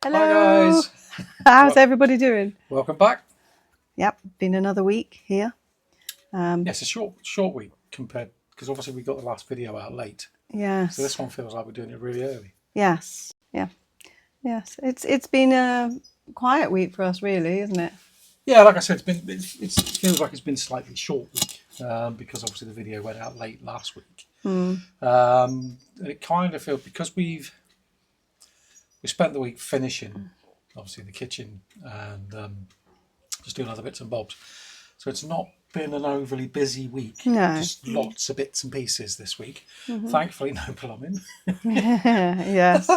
Hello. Hi guys. How's everybody doing? Welcome back. Yep, been another week here. Yes, a short week compared, because obviously we got the last video out late. Yes. So this one feels like we're doing it really early. Yes. Yeah. Yes. It's been a quiet week for us, really, isn't it? Yeah, like I said, it feels like it's been slightly short week because obviously the video went out late last week. And it kind of feels, because we spent the week finishing obviously the kitchen and just doing other bits and bobs. So it's not been an overly busy week. No. Just lots of bits and pieces this week. Thankfully, no plumbing. Yes.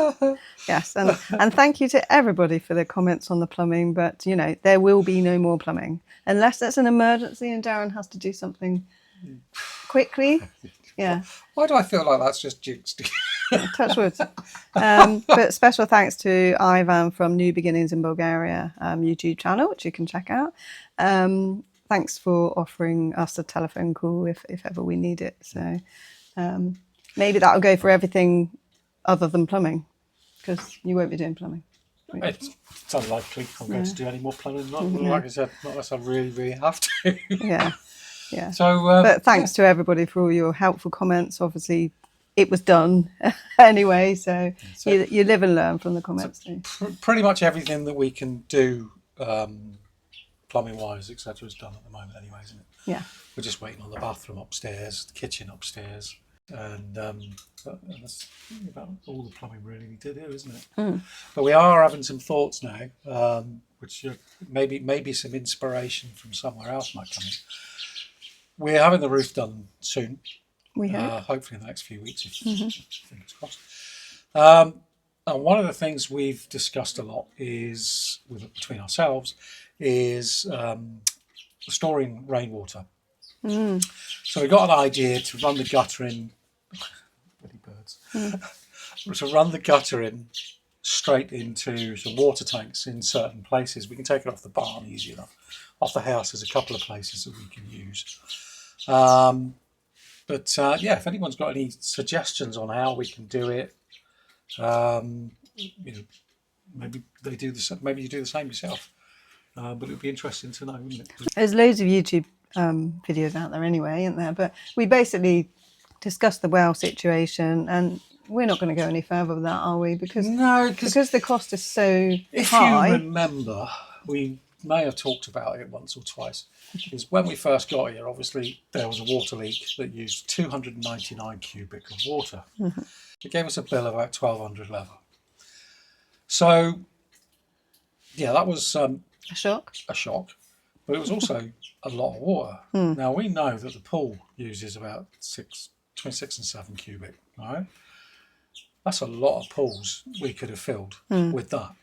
Yes. And thank you to everybody for their comments on the plumbing. But, you know, there will be no more plumbing unless there's an emergency and Darren has to do something quickly. Yeah. Why do I feel like that's just jinxed? Touch wood. But special thanks to Ivan from New Beginnings in Bulgaria YouTube channel, which you can check out. Thanks for offering us a telephone call if ever we need it. So maybe that'll go for everything other than plumbing, because you won't be doing plumbing. It's unlikely I'm going to do any more plumbing. Like I said, not unless I really, really have to. Yeah. Yeah. So, but thanks to everybody for all your helpful comments. Obviously, it was done anyway, so you live and learn from the comments. Pretty much everything that we can do plumbing wise, etc., is done at the moment anyway, isn't it? Yeah. We're just waiting on the bathroom upstairs, the kitchen upstairs, and that's about all the plumbing really we did here, isn't it? But we are having some thoughts now, which maybe some inspiration from somewhere else might come in. We're having the roof done soon. We hope. Hopefully in the next few weeks, fingers crossed. And one of the things we've discussed a lot is, between ourselves, is storing rainwater. So we got an idea to run the gutter in, bloody birds, to run the gutter in straight into some water tanks in certain places. We can take it off the barn easy enough. Off the house, there's a couple of places that we can use. But yeah, if anyone's got any suggestions on how we can do it, you know, maybe they do the maybe you do the same yourself. But it would be interesting to know, wouldn't it? There's loads of YouTube videos out there anyway, isn't there? But we basically discussed the well situation, and we're not going to go any further with that, are we? Because the cost is so high. If you remember, we may have talked about it once or twice. Is when we first got here, obviously there was a water leak that used 299 cubic of water. It gave us a bill of about 1,200 lever. So yeah, that was a shock, but it was also a lot of water. Now we know that the pool uses about between 6 and 7 cubic, right? That's a lot of pools we could have filled with that.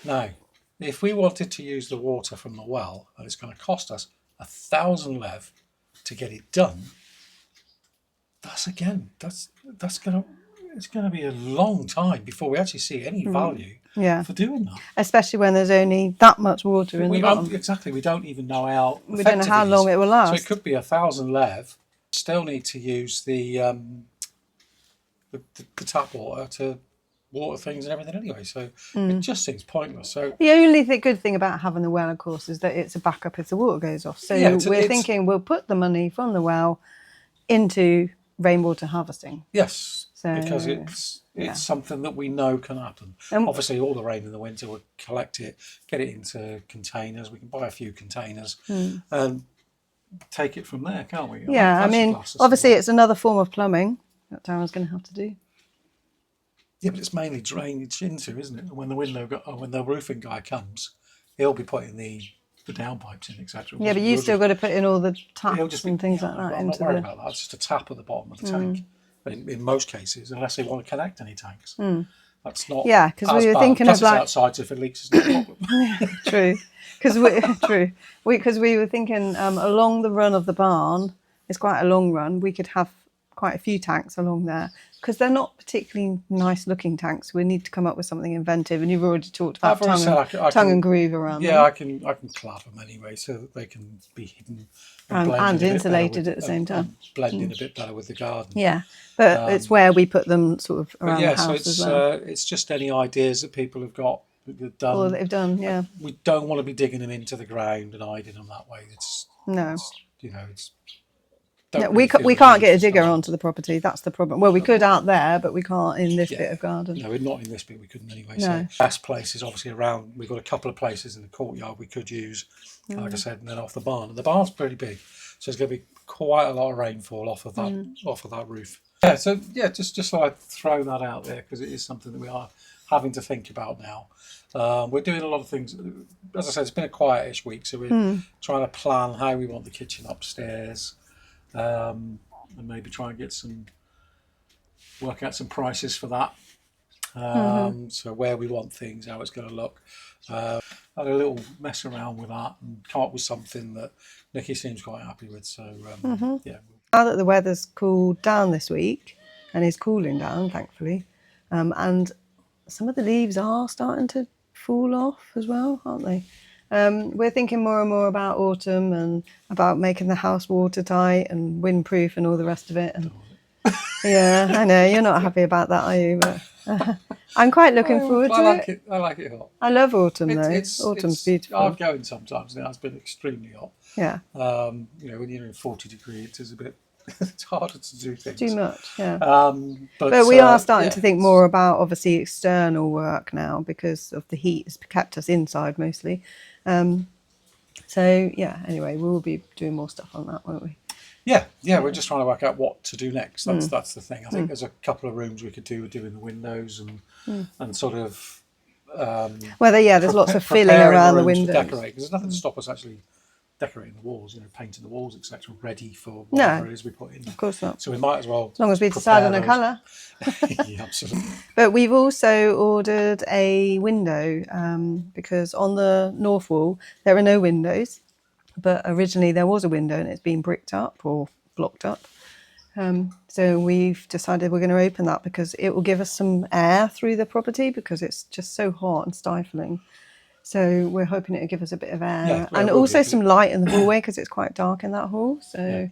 Now, if we wanted to use the water from the well, and it's going to cost us 1,000 lev to get it done, it's going to be a long time before we actually see any value for doing that. Especially when there's only that much water in the bottom. Exactly, we don't even know how. We don't know how long it will last. So it could be 1,000 lev. Still need to use the tap water to water things and everything anyway, so it just seems pointless. So the only good thing about having the well, of course, is that it's a backup if the water goes off. So we're thinking we'll put the money from the well into rainwater harvesting. Yes, because it's something that we know can happen. Obviously, all the rain in the winter, we'll collect it, get it into containers. We can buy a few containers and take it from there, can't we? Yeah, I mean, obviously, it's another form of plumbing that Darren's going to have to do. Yeah, but it's mainly drainage into, isn't it? When the roofing guy comes, he'll be putting the downpipes in, etc. Yeah, but you still got to put in all the taps and things like that. I'm not worried about that. It's just a tap at the bottom of the tank. In most cases, unless they want to connect any tanks, that's not. Yeah, because we were thinking Plus of like outside, so if it leaks, it's not a problem. True, because we were thinking along the run of the barn. It's quite a long run. We could have quite a few tanks along there, because they're not particularly nice looking tanks. We need to come up with something inventive, and you've already talked about tongue and groove around them. Yeah, I can clap them anyway, so that they can be hidden and insulated at the same time. Blend in a bit better with the garden. Yeah, but it's where we put them sort of around the house so as well. it's just any ideas that people have got they've done. All that they've done, yeah. We don't want to be digging them into the ground and hiding them that way. No. It's No, don't we really feel we the can't need get a for digger stuff. onto the property. That's the problem. Well, we could out there, but we can't in this bit of garden. No, we're not in this bit. We couldn't anyway. No. So best places obviously around. We've got a couple of places in the courtyard we could use, like I said, and then off the barn. And the barn's pretty big, so there's going to be quite a lot of rainfall off of that roof. Yeah. So yeah, just so I throw that out there because it is something that we are having to think about now. We're doing a lot of things. As I said, it's been a quietish week, so we're trying to plan how we want the kitchen upstairs. And maybe try and work out some prices for that. So where we want things, how it's going to look. Had a little mess around with that and come up with something that Nikki seems quite happy with. So yeah. Now that the weather's cooled down this week, and is cooling down, thankfully, and some of the leaves are starting to fall off as well, aren't they? We're thinking more and more about autumn and about making the house watertight and windproof and all the rest of it. And yeah, I know you're not happy about that, are you? But I'm quite looking forward to it. I like it hot. I love autumn though. Autumn's beautiful. Hard going sometimes. Now it's been extremely hot. Yeah. When you're in 40 degrees, it's a bit. It's harder to do things. Too much, yeah. But we are starting to think more about obviously external work now because of the heat has kept us inside mostly. So yeah, anyway, we will be doing more stuff on that, won't we? Yeah, we're just trying to work out what to do next. That's the thing. I think there's a couple of rooms we could do with doing the windows and sort of. There's lots of filling around the windows. Decorate because there's nothing to stop us actually decorating the walls, painting the walls, etc., ready for whatever it is we put in. Of course not. So we might as well. As long as we decide on a colour. Yeah, absolutely. But we've also ordered a window because on the north wall there are no windows, but originally there was a window and it's been bricked up or blocked up. So we've decided we're going to open that because it will give us some air through the property because it's just so hot and stifling. So we're hoping it'll give us a bit of air and also some light in the hallway because it's quite dark in that hall. So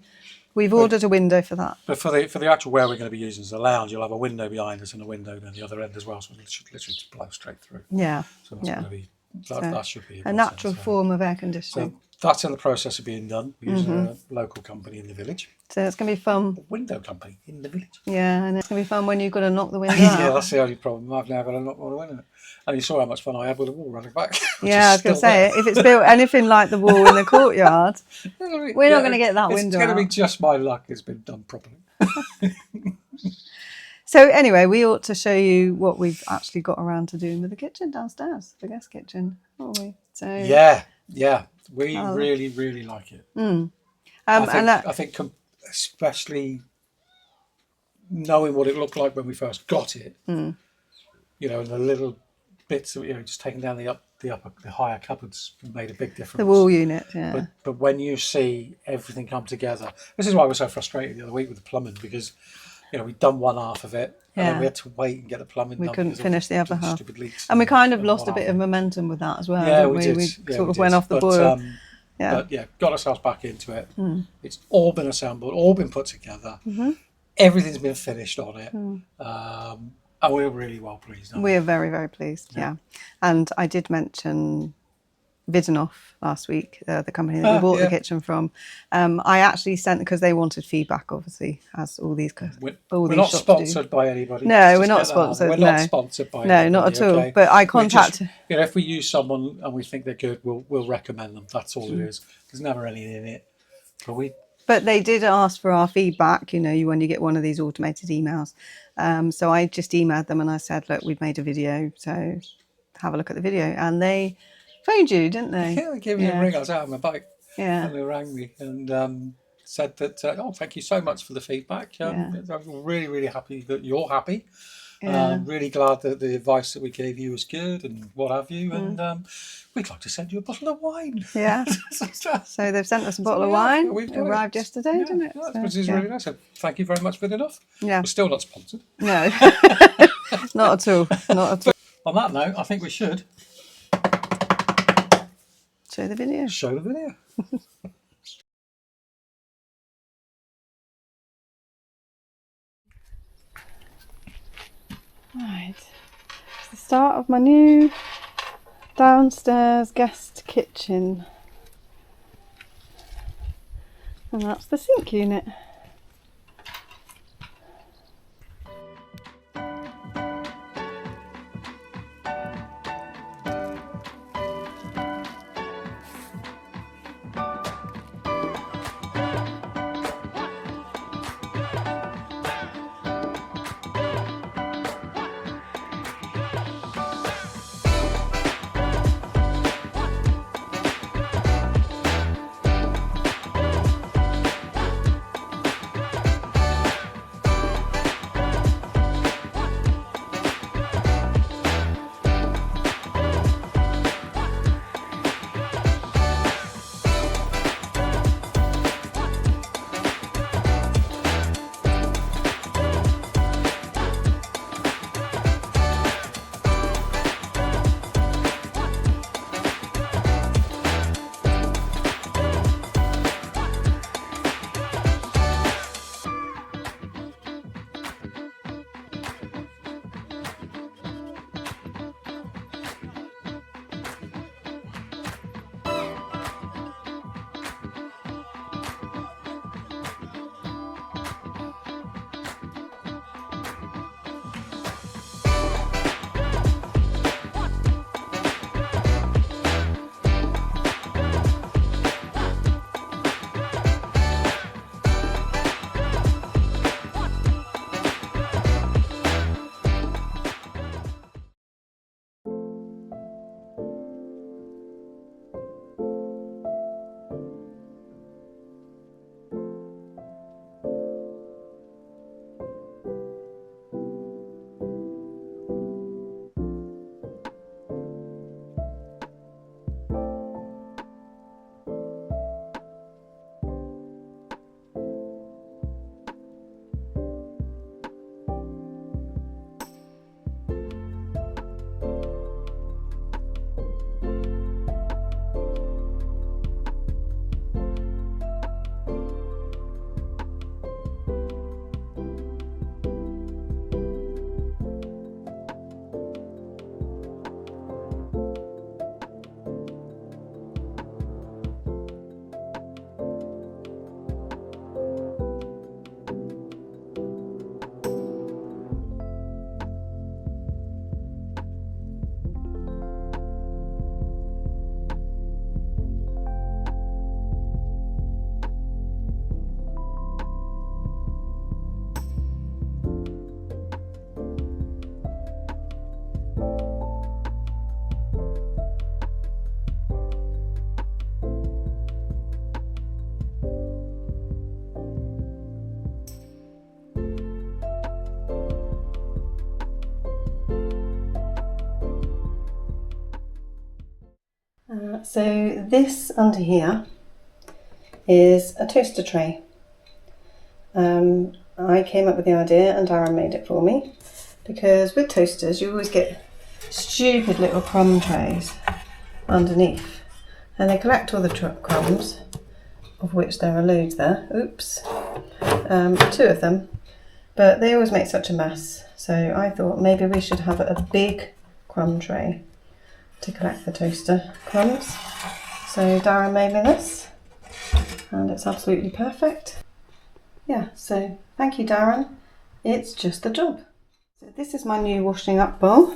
we've ordered a window for that. But for the actual where we're going to be using as a lounge, you'll have a window behind us and a window down the other end as well. So it should literally just blow straight through. Yeah. So that's going to be that should be a natural form of air conditioning. So that's in the process of being done. We're using a local company in the village. So it's going to be fun. A window company in the village. Yeah, and it's going to be fun when you've got to knock the window out. Yeah, that's the only problem. I've now got to knock the window. And you saw how much fun I had with the wall running back. Yeah, I was going to say, if it's built anything like the wall in the courtyard, we're not going to get that window out. It's going to be just my luck it's been done properly. So anyway, we ought to show you what we've actually got around to doing with the kitchen downstairs, the guest kitchen, aren't we? So yeah, we really, really like it. I think especially knowing what it looked like when we first got it, and the little bits that just taking down the higher cupboards made a big difference. The wall unit, yeah. But when you see everything come together, this is why we're so frustrated the other week with the plumbing because we'd done one half of it and then we had to wait and get the plumbing done. We couldn't finish the other half. Leaks and we kind of lost a bit of momentum with that as well, didn't we? We sort of went off the boil. But got ourselves back into it. It's all been assembled, all been put together. Everything's been finished on it. And we're really well pleased. We're very, very pleased, yeah. And I did mention Videnoff last week, the company that we bought the kitchen from. I actually sent, because they wanted feedback, obviously, as all these We're not sponsored by anybody. No, we're not sponsored. We're not sponsored by anybody. No, not at all. But I contacted... if we use someone and we think they're good, we'll recommend them. That's all it is. There's never anything in it. But they did ask for our feedback, when you get one of these automated emails. So I just emailed them and I said, look, we've made a video, so have a look at the video. And they phoned you, didn't they? Yeah, they gave me a ring. I was out on my bike. Yeah. And they rang me and said that, thank you so much for the feedback. I'm really, really happy that you're happy. Really glad that the advice that we gave you was good and what have you. And we'd like to send you a bottle of wine. Yeah. So they've sent us a bottle of wine. It arrived yesterday, didn't it? Which is really nice. So thank you very much, Videnoff. Yeah. We're still not sponsored. No. Not at all. Not at all. On that note, I think we should show the video. Right. It's the start of my new downstairs guest kitchen, and that's the sink unit. So this under here is a toaster tray. I came up with the idea and Darren made it for me, because with toasters you always get stupid little crumb trays underneath, and they collect all the crumbs, of which there are loads there. Oops, 2 of them, but they always make such a mess. So I thought maybe we should have a big crumb tray to collect the toaster crumbs. So Darren made me this, and it's absolutely perfect. Yeah, so thank you, Darren. It's just the job. So this is my new washing up bowl.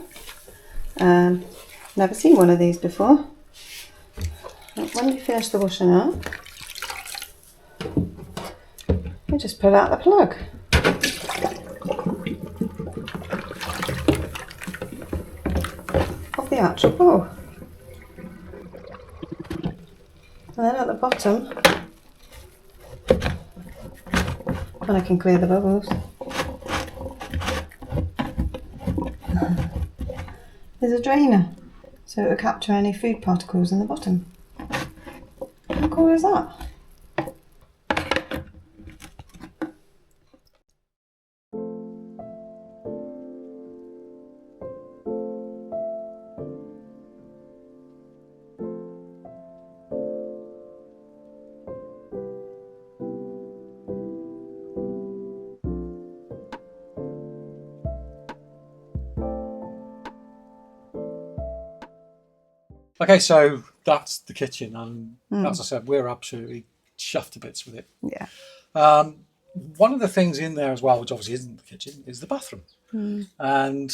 Never seen one of these before. When you finish the washing up, you just pull out the plug. Of the actual bowl. And then at the bottom, and I can clear the bubbles, there's a drainer, so it will capture any food particles in the bottom. How cool is that? Okay, so that's the kitchen, and as I said, we're absolutely chuffed to bits with it. Yeah. One of the things in there as well, which obviously isn't the kitchen, is the bathroom. And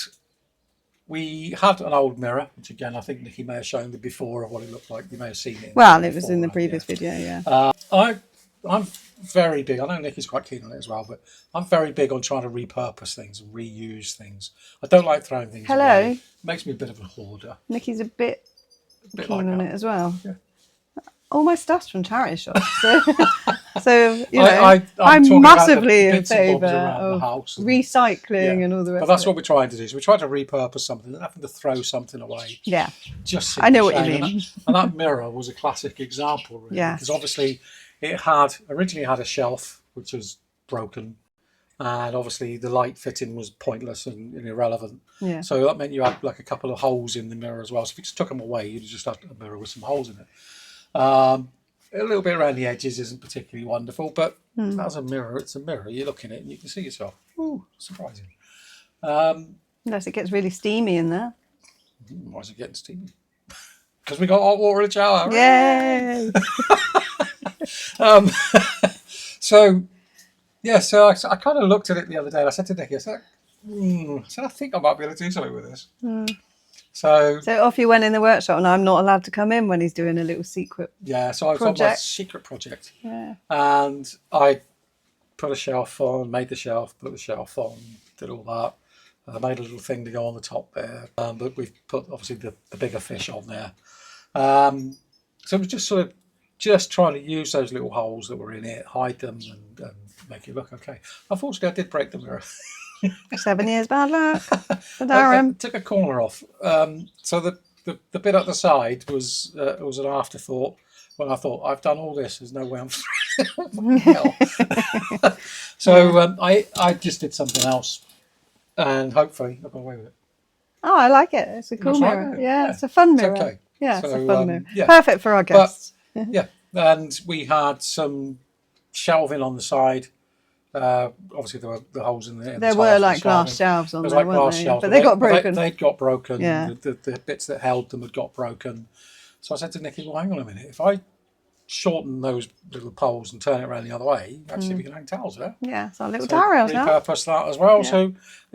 we had an old mirror, which again, I think Nikki may have shown the before of what it looked like. You may have seen it. Well, it was in the previous video, yeah. I'm very big. I know Nikki's quite keen on it as well, but I'm very big on trying to repurpose things and reuse things. I don't like throwing things away. It makes me a bit of a hoarder. Nikki's a bit keen like on that. it as well. Yeah. All my stuff's from charity shops, so you know, I'm I'm talking about the massively in bits and bobs favour around the of house and- recycling and all the rest. But that's of what we're trying to do. So we're trying to repurpose something, and having to throw something away. Yeah, Just I know what you shame. mean. And that mirror was a classic example, really, Yeah. because obviously it had originally had a shelf which was broken, and obviously the light fitting was pointless and irrelevant. Yeah. So that meant you had like a couple of holes in the mirror as well. So if you just took them away, you'd just have a mirror with some holes in it. A little bit around the edges isn't particularly wonderful, but as a mirror, it's a mirror. You look in it and you can see yourself. Ooh, surprising. Unless it gets really steamy in there. Why is it getting steamy? Because we got hot water in the shower. Yay! So I kind of looked at it the other day and I said to Nikki, I said, I think I might be able to do something with this. So off you went in the workshop, and I'm not allowed to come in when he's doing a little secret. yeah, so I was on my secret project. Yeah. And I put a shelf on, made the shelf, put the shelf on, did all that. I made a little thing to go on the top there. But we've put obviously the bigger fish on there. So it was just sort of just trying to use those little holes that were in it, hide them and make it look okay. Unfortunately, I did break the mirror. 7 years bad luck for I Darren. took a corner off. So the bit at the side was an afterthought. When I thought, I've done all this, there's no way I'm So I just did something else, and hopefully I got away with it. Oh, I like it. It's a cool That's right, mirror. yeah. Yeah, it's a fun It's mirror. okay. Yeah, it's So, a fun mirror. yeah. Perfect for our guests. Yeah, and we had some shelving on the side. Obviously, there were the holes in the There tiles were for like the glass shelving. shelves on There was there, like weren't glass they? shelves, But they got broken. They'd got broken. Yeah. The bits that held them had got broken. So I said to Nikki, well, hang on a minute. If I shorten those little poles and turn it around the other way, actually we can hang towels there. Yeah, it's our little So towel rails now. repurpose that as well. Yeah. So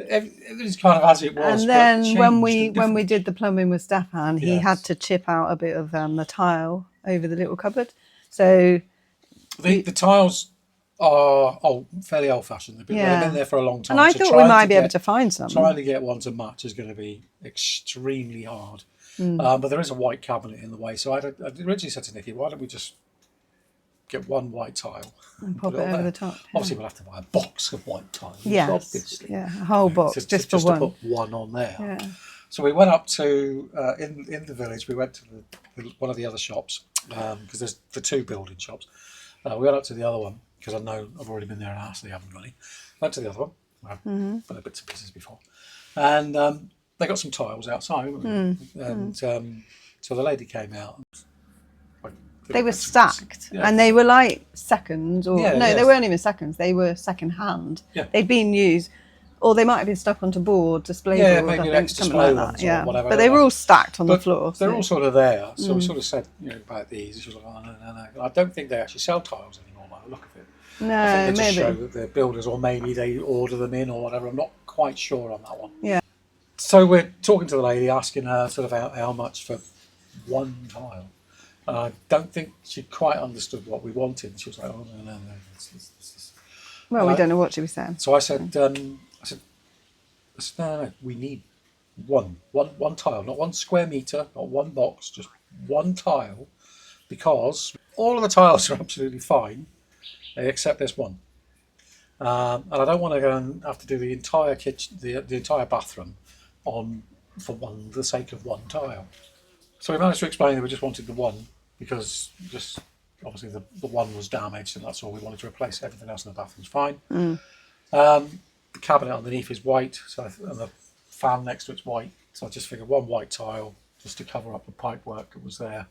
everything's kind of as it was. And but then when changed we and did the plumbing with Stefan, he Yes. had to chip out a bit of the tile over the little cupboard. So different. The tiles are fairly old-fashioned. They've been there for a long time. and I so thought we trying might to be able get- to find some. Trying to get one to match is going to be extremely hard. But there is a white cabinet in the way. So I originally said to Nikki, why don't we just get one white tile And pop put it on over there? the top. Obviously, we'll have to buy a box of white tiles. Yes. Obviously. Yeah, a whole box just for to one. put one on there. Yeah. So we went up to in the village. We went to one of the other shops because there's the two building shops. We went up to the other one because I know I've already been there and asked. They haven't got any. Went to the other one. I've put bits and pieces before, and they got some tiles outside. And so the lady came out. They were stacked, and they were like seconds, or they weren't even seconds. They were second hand. Yeah. They'd been used, or they might have been stuck onto display board, maybe I think, extra something display like ones that. or Yeah, whatever. but they were all stacked on the floor. They're so- all sort of there. So we sort of said about these. She was like, oh, no. I don't think they actually sell tiles anymore by the look of it. No, I think they just show maybe. that they're builders, or maybe they order them in or whatever. I'm not quite sure on that one. Yeah. So we're talking to the lady, asking her sort of how much for one tile. I don't think she quite understood what we wanted. She was like, "Oh no. Well, we don't know what she was saying. So I said, no, we need one tile, not 1 square metre, not one box, just one tile, because all of the tiles are absolutely fine, except this one. And I don't want to go and have to do the entire kitchen, the entire bathroom, for the sake of one tile. So we managed to explain that we just wanted the one because just obviously the one was damaged and that's all we wanted to replace. Everything else in the bathroom's fine. The cabinet underneath is white, and the fan next to it's white. So I just figured one white tile just to cover up the pipe work that was there.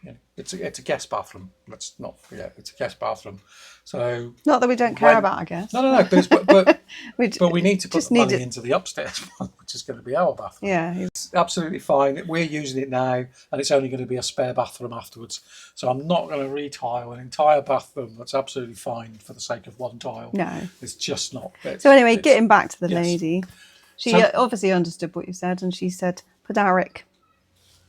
you know, it's a guest bathroom. Let's not forget, it's a guest bathroom. So not that we don't care about, I guess. No. But we need to put just the money need it. into the upstairs one, which is going to be our bathroom. Yeah, It's absolutely fine. We're using it now, and it's only going to be a spare bathroom afterwards. So I'm not going to retile an entire bathroom. That's absolutely fine for the sake of one tile. no. It's just not. So anyway, getting back to the yes. lady, she So- obviously understood what you said, and she said Podaric,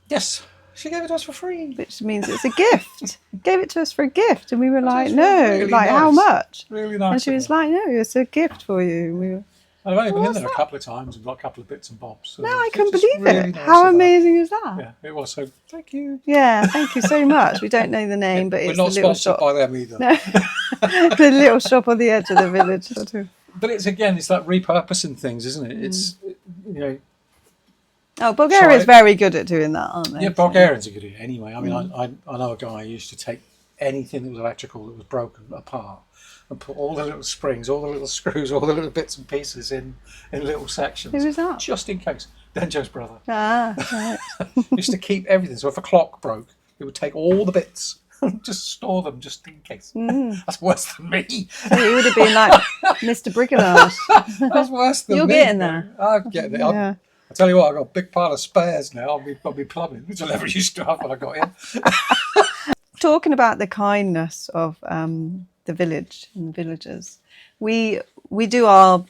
Yes, she gave it to us for free. which means it's a gift. Gave it to us for a gift, and we were like, is no, really like how nice. much? Really nice. And she was like, no, it's a gift for you. And we were, I've only been in what's there a that? couple of times and got a couple of bits and bobs. So no, I it's couldn't just believe really it. nice How of her. amazing is that? Yeah, it was. So thank you. Yeah, thank you so much. We don't know the name, but We're it's not the little sponsored shop. by them either. No. The little shop on the edge of the village. Sort of. But it's like repurposing things, isn't it? It's, you know. Oh, Bulgaria is very good at doing that, aren't they? Yeah, Bulgarians are good at it anyway. I mean, Mm. I know a guy who used to take anything that was electrical that was broken apart and put all the little springs, all the little screws, all the little bits and pieces in little sections. Who was that? Just in case. Denjo's brother. Ah, right. Used to keep everything. So if a clock broke, he would take all the bits and just store them just in case. That's worse than me. So he would have been like Mr. Bricolage. That's worse than You're me. getting there. I'm getting it. Yeah. I tell you what, I've got a big pile of spares now. I'll be plumbing, which I never used to have when I got in. Talking about the kindness of the village and the villagers, we do our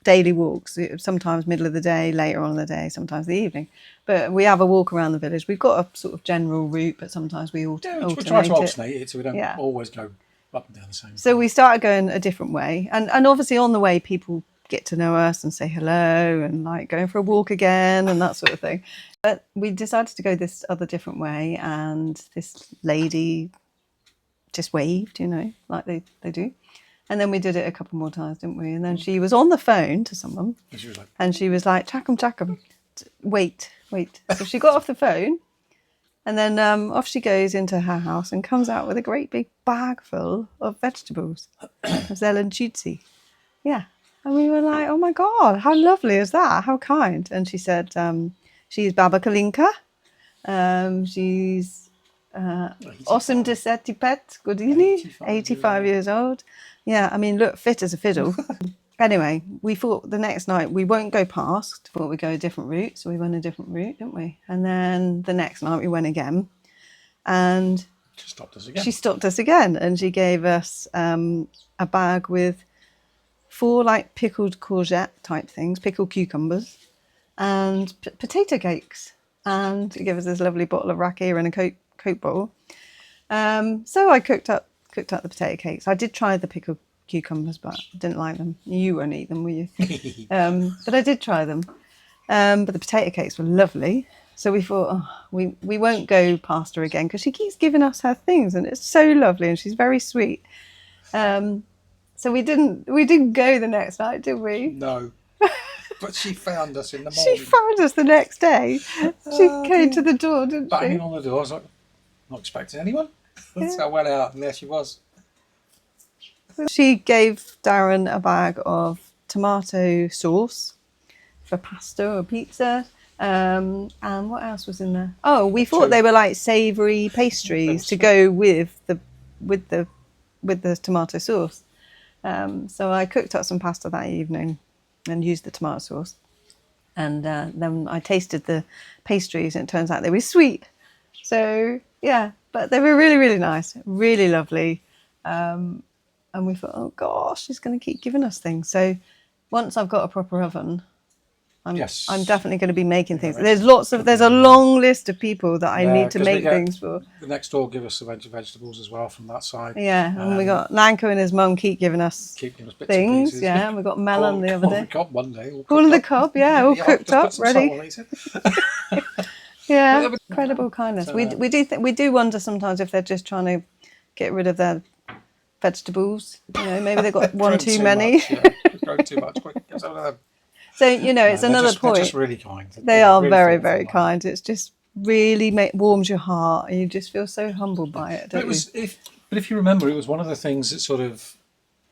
daily walks, sometimes middle of the day, later on in the day, sometimes the evening. But we have a walk around the village. We've got a sort of general route, but sometimes we alternate we try to it. alternate it so we don't Yeah. always go up and down the same. So we started going a different way. And obviously on the way, people get to know us and say hello and like going for a walk again and that sort of thing. But we decided to go this other different way. And this lady just waved, you know, like they do. And then we did it a couple more times, didn't we? And then she was on the phone to someone and she was like, chack 'em, wait. So she got off the phone and then off she goes into her house and comes out with a great big bag full of vegetables, of zelenchutsi. Yeah. And we were like, oh my God, how lovely is that? How kind. And she said, she's Baba Kalinka. She's 85 godini, 85 years old. Yeah, I mean, look, fit as a fiddle. Anyway, we thought the next night we won't go past, thought we'd go a different route. So we went a different route, didn't we? And then the next night we went again. And She stopped us again. she stopped us again and she gave us a bag with 4 like pickled courgette type things, pickled cucumbers and potato cakes. And she gave us this lovely bottle of rakia and a Coke bottle. So I cooked up the potato cakes. I did try the pickled cucumbers, but I didn't like them. You won't eat them, will you? But I did try them. But the potato cakes were lovely. So we thought, we won't go past her again because she keeps giving us her things and it's so lovely and she's very sweet. So we didn't go the next night, did we? No. But she found us in the morning. She found us the next day. She came to the door, didn't Banging she? on the door. I was like, not expecting anyone. So I went out and there she was. She gave Darren a bag of tomato sauce for pasta or pizza. And what else was in there? Oh, we thought they were like savoury pastries to go with the tomato sauce. So I cooked up some pasta that evening and used the tomato sauce. And then I tasted the pastries and it turns out they were sweet. So yeah, but they were really, really nice, really lovely. And we thought, oh gosh, she's going to keep giving us things. So once I've got a proper oven, I'm definitely going to be making things. There's a long list of people that I need to make things for. The next door give us a bunch of vegetables as well from that side. Yeah, and we got Lanko and his mum keep giving us bits things. And pieces. Yeah, and we got melon the other day. Corn on the cob one day. Corn on the cob, yeah, all cooked up, ready. Yeah, incredible kindness. We do wonder sometimes if they're just trying to get rid of their vegetables. You know, maybe they've got one too many. Grown too much. Quick, get some of them. So, you know, it's another point. They're just really kind. They are really very, very kind. It's just really warms your heart and you just feel so humbled by it, don't you? But if you remember, it was one of the things that sort of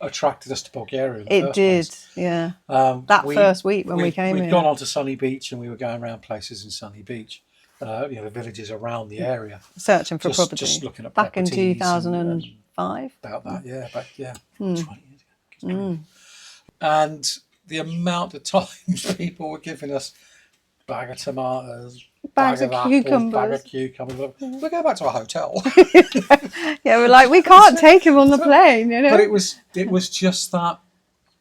attracted us to Bulgaria. It did, yeah. That first week when we came here. We'd gone on to Sunny Beach and we were going around places in Sunny Beach. the villages around the area. Searching for just, property. Just looking at back in properties 2005. about that, yeah, 20 years ago. And the amount of times people were giving us bag of tomatoes, Bags bag of apples, cucumbers. bag of cucumbers. We'll go back to a hotel. Yeah, we're like, we can't take him on the plane, you know. But it was just that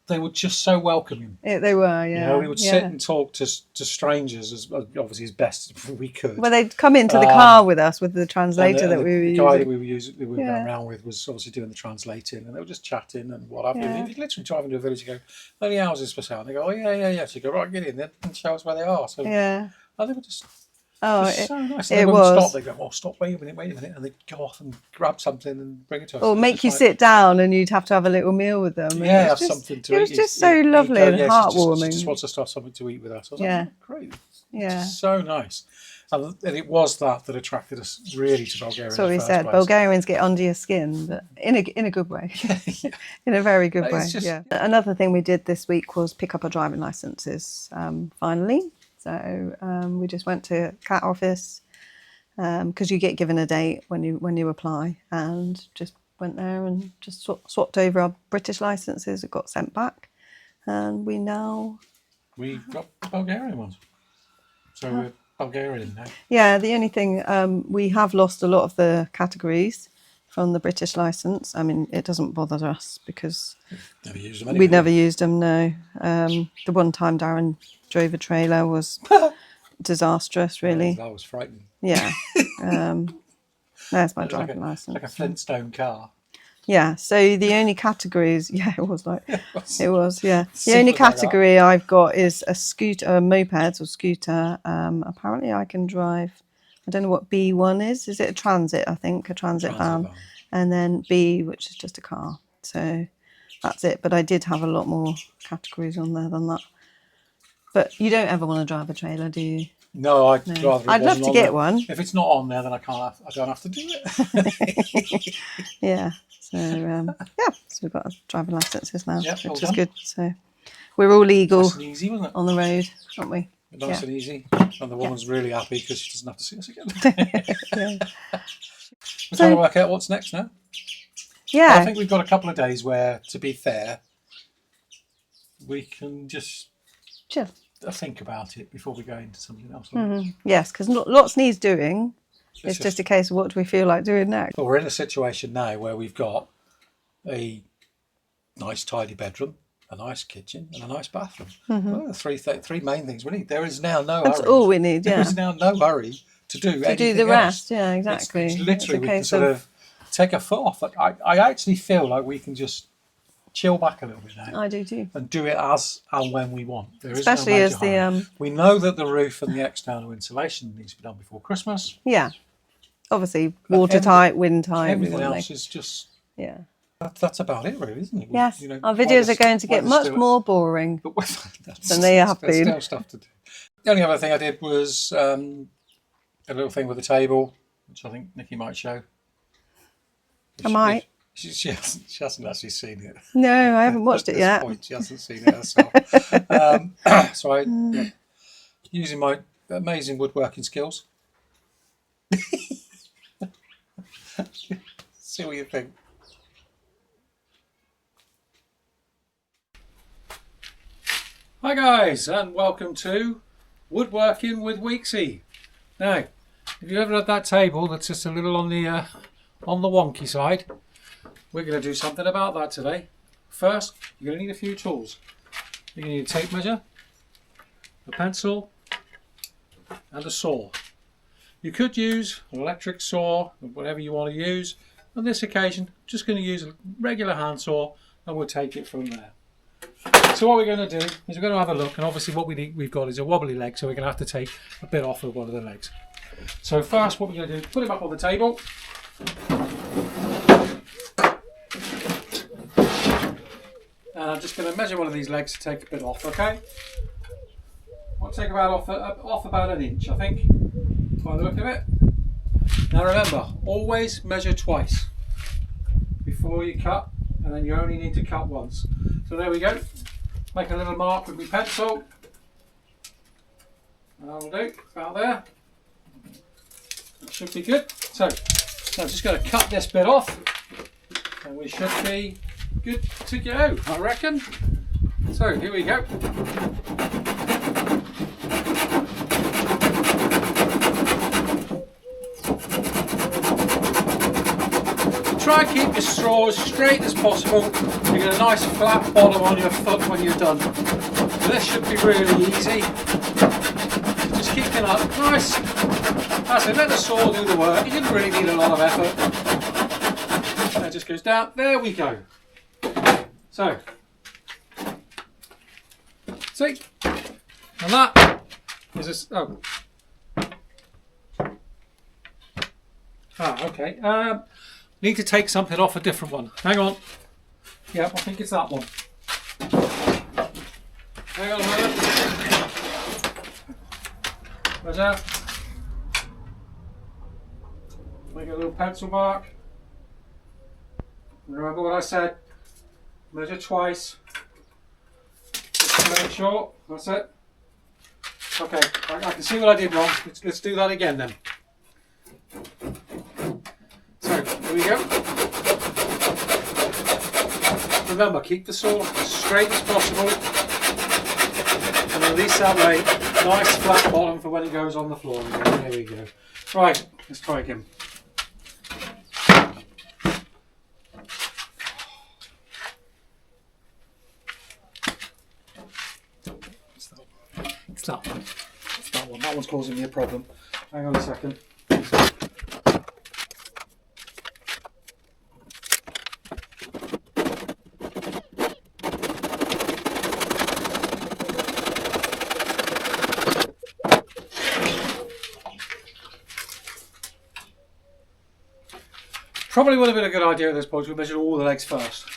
they were just so welcoming. They were, yeah. You know, we would sit and talk to strangers as obviously as best we could. Well, they'd come into the car with us with the translator and that we were using. The guy that we were going around with was obviously doing the translating, and they were just chatting and what have you. You literally drive into a village and go, "How many houses for sale?" And they go, "Oh yeah." So you go, "Right, get in there and show us where they are." So yeah, they were just. Oh, so nice. And it they was. Stop. They go, "Oh, stop! Wait a minute!" And they go off and grab something and bring it to us. Or make you sit down, and you'd have to have a little meal with them. Yeah, have something to eat. It was just so lovely and heartwarming. She just wants us to have something to eat with us. I was like, great. Yeah. So nice. And it was that attracted us really to Bulgaria. So we said, Bulgarians get under your skin, but in a good way. In a very good way. Yeah. Another thing we did this week was pick up our driving licenses, finally. So we just went to CAT office. Because you get given a date when you apply, and just went there and just swapped over our British licences. It got sent back, and we got the Bulgarian ones. So we're Bulgarian now. Yeah, the only thing we have lost a lot of the categories from the British licence. I mean, it doesn't bother us because never used them anyway. We'd never used them. No, the one time Darren drove a trailer was disastrous, really. That was frightening. Yeah. There's my driving licence. Like a Flintstone car. Yeah, so the only categories, it was, yeah. The only category I've got is a scooter, moped or scooter. Apparently I can drive, I don't know what B1 is. Is it a transit, I think, a transit van. And then B, which is just a car. So that's it. But I did have a lot more categories on there than that. But you don't ever want to drive a trailer, do you? No, I'd love to get one. If it's not on there, then I don't have to do it. Yeah. So so we've got our driving licences now, which is good. So we're all legal nice and easy, wasn't it? on the road, aren't we? Nice and easy. And the woman's really happy because she doesn't have to see us again. We're trying to work out what's next now. Yeah. I think we've got a couple of days where, to be fair, we can just chill. Think about it before we go into something else. Yes, because lots needs doing. It's just a case of what do we feel like doing next. Well, we're in a situation now where we've got a nice tidy bedroom, a nice kitchen and a nice bathroom. Well, three main things we need. There is now no hurry. That's all we need, yeah. There is now no hurry to do the rest, yeah, exactly. It's literally we can sort of take a foot off. I actually feel like we can just chill back a little bit now. I do too. And do it as and when we want. Especially as the we know that the roof and the external insulation needs to be done before Christmas. Yeah. Obviously watertight, wind tight. Everything else is just that's about it, really, isn't it? Yes. Our videos are going to get much more boring than they have been. Still stuff to do. The only other thing I did was a little thing with the table, which I think Nikki might show. I might. She hasn't actually seen it. No, I haven't watched it yet. Point, she hasn't seen it herself. So I, using my amazing woodworking skills, see what you think. Hi guys, and welcome to Woodworking with Weeksie. Now, if you've ever had that table that's just a little on the wonky side, we're going to do something about that today. First, you're going to need a few tools. You're going to need a tape measure, a pencil, and a saw. You could use an electric saw, whatever you want to use. On this occasion, just going to use a regular hand saw, and we'll take it from there. So what we're going to do is we're going to have a look, and obviously what we've got is a wobbly leg, so we're going to have to take a bit off of one of the legs. So first, what we're going to do is put him up on the table. And I'm just going to measure one of these legs to take a bit off, okay? I'll take about off about an inch, I think, by the look of it. Now remember, always measure twice before you cut, and then you only need to cut once. So there we go. Make a little mark with my pencil. That'll do, about there. should be good. So I'm just going to cut this bit off, and we should be good to go, I reckon. So here we go. Try and keep your straw as straight as possible. You get a nice flat bottom on your foot when you're done. So this should be really easy. Just keep it up nice. That's it, let the saw do the work. You didn't really need a lot of effort. That just goes down. There we go. So, see? And that is a... Oh. Ah, okay. Need to take something off a different one. Hang on. Yep, I think it's that one. Hang on a minute. Where's that? Make a little pencil mark. Remember what I said? Measure twice. Just to make sure. That's it. Okay, I can see what I did wrong. Let's do that again then. So, here we go. Remember, keep the saw as straight as possible and release that way. Nice flat bottom for when it goes on the floor again. There we go. Right, let's try again. It's that one. It's that one. That one's causing me a problem. Hang on a second. Probably would have been a good idea at this point to measure all the legs first.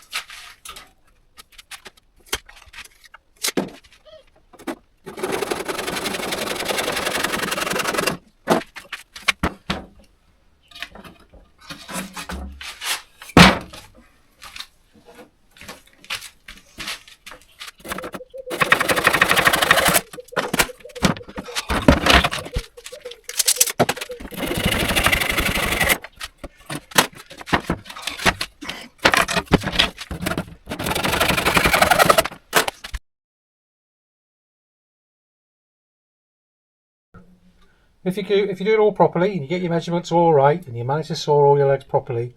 If you do it all properly and you get your measurements all right and you manage to saw all your legs properly,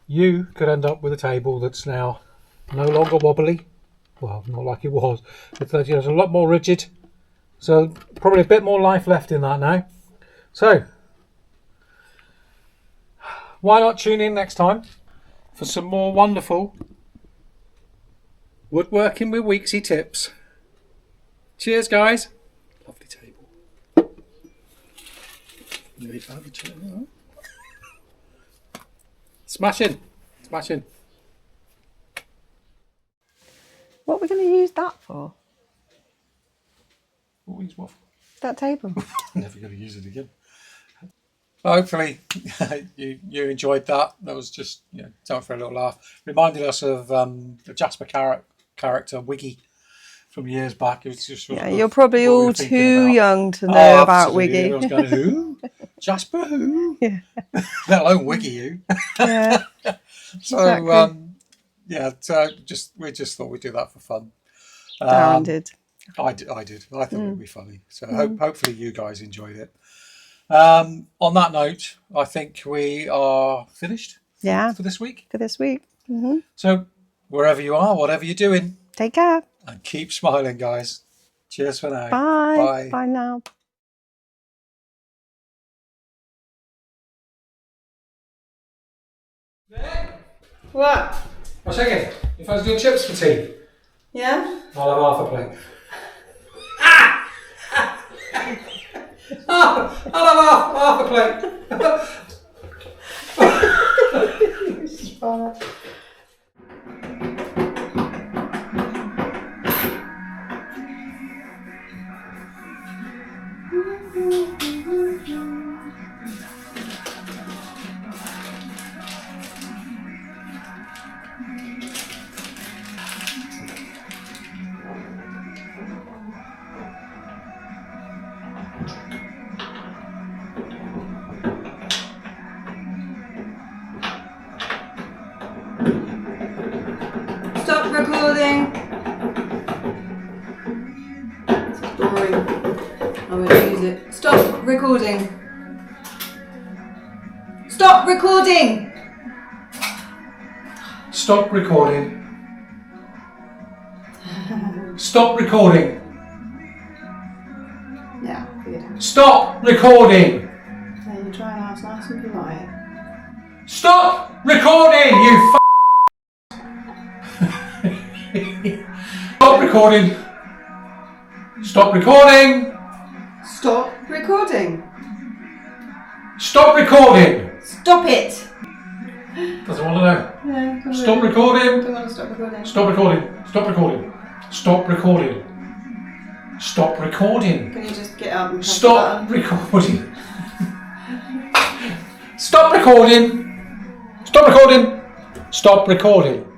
you could end up with a table that's now no longer wobbly. Well, not like it was. It's a lot more rigid. So probably a bit more life left in that now. So why not tune in next time for some more wonderful woodworking with Weeksie tips. Cheers, guys. Lovely table. Smashing. Smashing. What are we going to use that for? What? That table? Never going to use it again. Well, hopefully you enjoyed that. That was just time for a little laugh. Reminded us of the Jasper character Wiggy from years back. It was just you're probably all too young to know about Wiggy. I was going, who? Jasper who? Yeah. Let alone Wiggy who? Yeah. So we just thought we'd do that for fun. Darren did. I did. I thought it would be funny. So hopefully you guys enjoyed it. On that note, I think we are finished. Yeah. For this week. Mm-hmm. So wherever you are, whatever you're doing, take care and keep smiling, guys. Cheers for now. Bye. Bye. Bye now. What? I was thinking, if I was doing chips for tea, Yeah? I'll have half a plate. I'll have half a plate. recording. This is boring. I won't use it. Stop recording. Stop recording. Stop recording. Stop recording. Yeah, good. Stop recording. Then you try and ask nice and polite. Stop recording, you Stop recording. Stop recording. Stop recording. Stop recording. Stop it. Doesn't want to know. Yeah, Stop recording. Don't want to stop recording. Stop recording. Stop recording. Stop recording. Stop recording. Can you just get up and press Stop the button? recording. Stop recording. Stop recording. Stop recording.